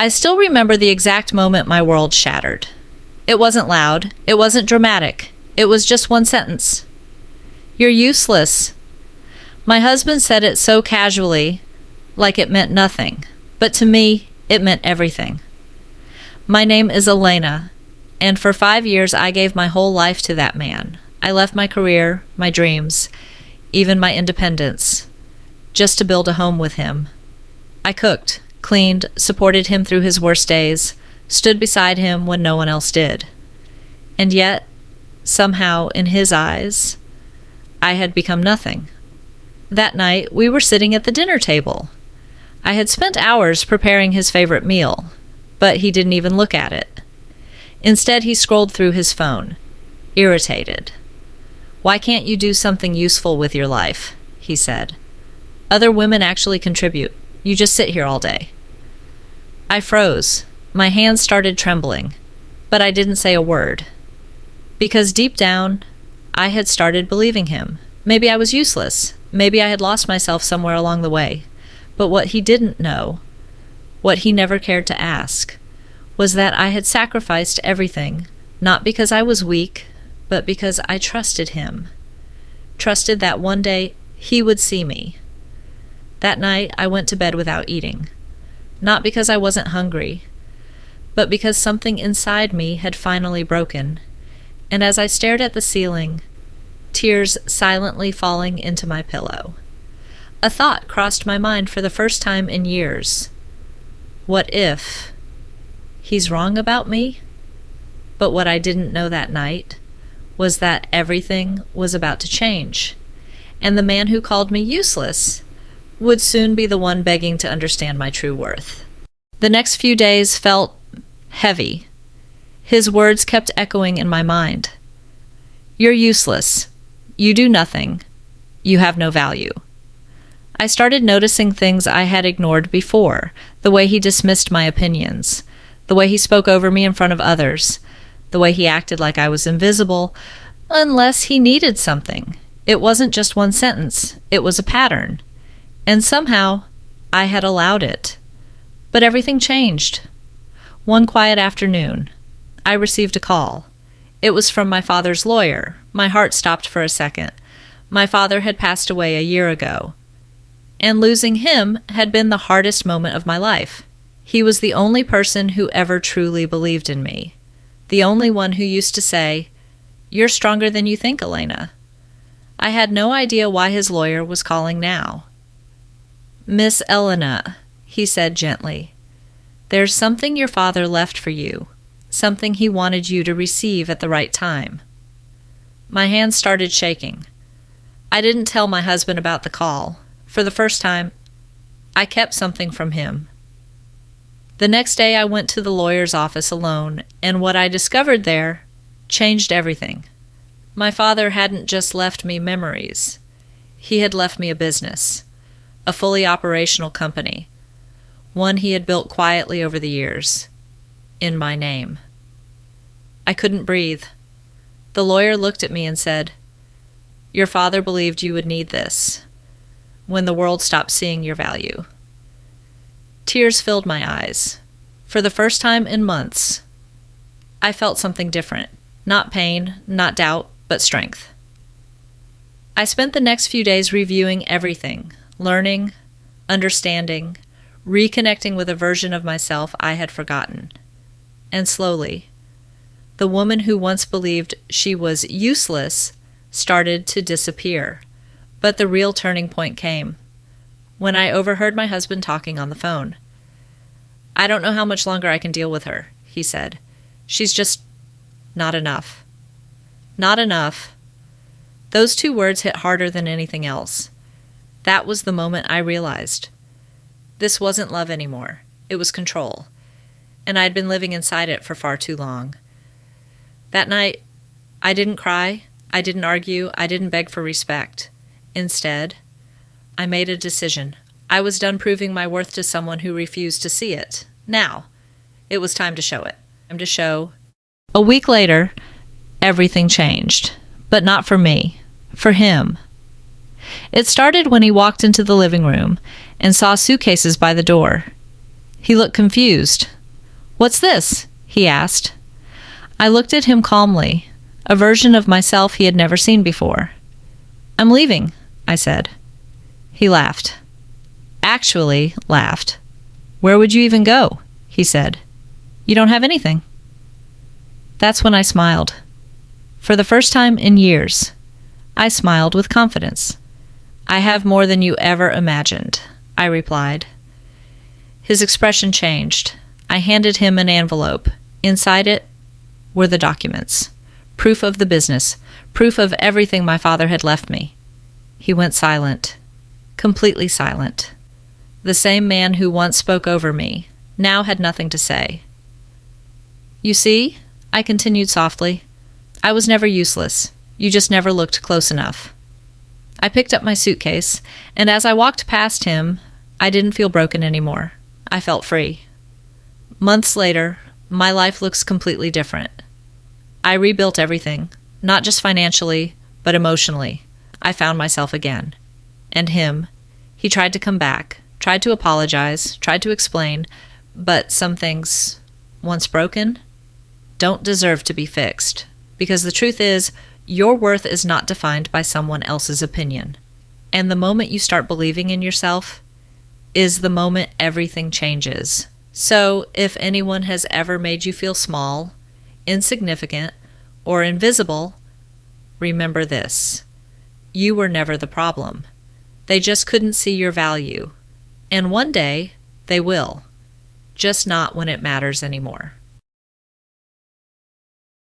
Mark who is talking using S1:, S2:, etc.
S1: I still remember the exact moment my world shattered. It wasn't loud. It wasn't dramatic. It was just one sentence. "You're useless." My husband said it so casually, like it meant nothing. But to me, it meant everything. My name is Elena, and for 5 years I gave my whole life to that man. I left my career, my dreams, even my independence, just to build a home with him. I cooked, cleaned, supported him through his worst days, stood beside him when no one else did. And yet, somehow, in his eyes, I had become nothing. That night, we were sitting at the dinner table. I had spent hours preparing his favorite meal, but he didn't even look at it. Instead, he scrolled through his phone, irritated. "Why can't you do something useful with your life?" he said. "Other women actually contribute. You just sit here all day." I froze. My hands started trembling, but I didn't say a word. Because deep down, I had started believing him. Maybe I was useless. Maybe I had lost myself somewhere along the way. But what he didn't know, what he never cared to ask, was that I had sacrificed everything, not because I was weak, but because I trusted him. Trusted that one day he would see me. That night, I went to bed without eating. Not because I wasn't hungry, but because something inside me had finally broken. And as I stared at the ceiling, tears silently falling into my pillow, a thought crossed my mind for the first time in years. What if he's wrong about me? But what I didn't know that night was that everything was about to change, and the man who called me useless would soon be the one begging to understand my true worth. The next few days felt heavy. His words kept echoing in my mind. "You're useless. You do nothing. You have no value." I started noticing things I had ignored before, the way he dismissed my opinions, the way he spoke over me in front of others, the way he acted like I was invisible, unless he needed something. It wasn't just one sentence. It was a pattern. And somehow, I had allowed it. But everything changed. One quiet afternoon, I received a call. It was from my father's lawyer. My heart stopped for a second. My father had passed away a year ago, and losing him had been the hardest moment of my life. He was the only person who ever truly believed in me. The only one who used to say, "You're stronger than you think, Elena." I had no idea why his lawyer was calling now. "Miss Elena," he said gently, "there's something your father left for you, something he wanted you to receive at the right time." My hands started shaking. I didn't tell my husband about the call. For the first time, I kept something from him. The next day I went to the lawyer's office alone, and what I discovered there changed everything. My father hadn't just left me memories. He had left me a business, a fully operational company, one he had built quietly over the years, in my name. I couldn't breathe. The lawyer looked at me and said, "Your father believed you would need this when the world stopped seeing your value." Tears filled my eyes. For the first time in months, I felt something different. Not pain, not doubt, but strength. I spent the next few days reviewing everything, learning, understanding, reconnecting with a version of myself I had forgotten. And slowly, the woman who once believed she was useless started to disappear. But the real turning point came when I overheard my husband talking on the phone. "I don't know how much longer I can deal with her," he said. "She's just not enough." Not enough. Those two words hit harder than anything else. That was the moment I realized. This wasn't love anymore. It was control. And I'd been living inside it for far too long. That night, I didn't cry, I didn't argue, I didn't beg for respect. Instead, I made a decision. I was done proving my worth to someone who refused to see it. Now, it was time to show it. Time to show. A week later, everything changed. But not for me. For him. It started when he walked into the living room and saw suitcases by the door. He looked confused. "What's this?" he asked. I looked at him calmly, a version of myself he had never seen before. "I'm leaving," I said. He laughed. Actually laughed. "Where would you even go?" he said. "You don't have anything." That's when I smiled. For the first time in years, I smiled with confidence. "I have more than you ever imagined," I replied. His expression changed. I handed him an envelope. Inside it were the documents. Proof of the business. Proof of everything my father had left me. He went silent. Completely silent. The same man who once spoke over me now had nothing to say. "You see," I continued softly, "I was never useless. You just never looked close enough." I picked up my suitcase, and as I walked past him, I didn't feel broken anymore. I felt free. Months later, my life looks completely different. I rebuilt everything, not just financially, but emotionally. I found myself again. And him, he tried to come back, tried to apologize, tried to explain, but some things, once broken, don't deserve to be fixed. Because the truth is, your worth is not defined by someone else's opinion. And the moment you start believing in yourself is the moment everything changes. So, if anyone has ever made you feel small, insignificant, or invisible, remember this. You were never the problem. They just couldn't see your value. And one day, they will. Just not when it matters anymore.